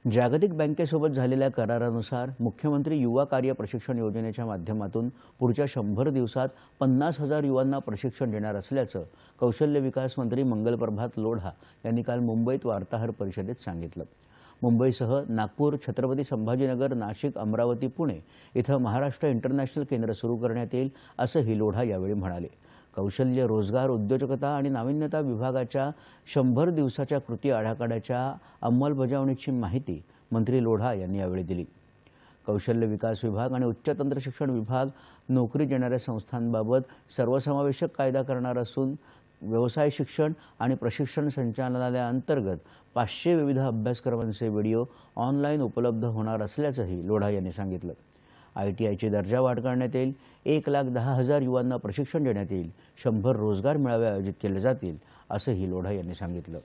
जागतिक बँकेसोबत झालेल्या करारानुसार मुख्यमंत्री युवा कार्य प्रशिक्षण योजनेच्या माध्यमातून पुढच्या 100 दिवसात 50,000 युवांना प्रशिक्षण देणार असल्याचं कौशल्य विकास मंत्री मंगल प्रभात लोढा यांनी काल मुंबईत वार्ताहर परिषदेत सांगितलं। मुंबईसह नागपूर, छत्रपती संभाजीनगर, नाशिक, अमरावती, पुणे इथं महाराष्ट्र इंटरनॅशनल केंद्र सुरू करण्यात येईल असंही लोढा यावेळी म्हणाले। कौशल्य, रोजगार, उद्योजकता आणि नाविन्यता विभागाच्या 100 दिवसाच्या कृती आराखड्याच्या अंमलबजावणीची माहिती मंत्री लोढा यांनी यावेळी दिली। कौशल्य विकास विभाग आणि उच्च तंत्र शिक्षण विभाग नोकरी देणाऱ्या संस्थांबाबत सर्वसमावेशक कायदा करणार असून व्यवसाय शिक्षण आणि प्रशिक्षण संचालनालयाअंतर्गत 500 विविध अभ्यासक्रमांचे व्हिडिओ ऑनलाईन उपलब्ध होणार असल्याचंही लोढा यांनी सांगितलं। ITIची दर्जावाढ करण्यात येईल, 1,10,000 युवांना प्रशिक्षण देण्यात येईल, 100 रोजगार मेळावे आयोजित केले जातील असंही लोढा यांनी सांगितलं।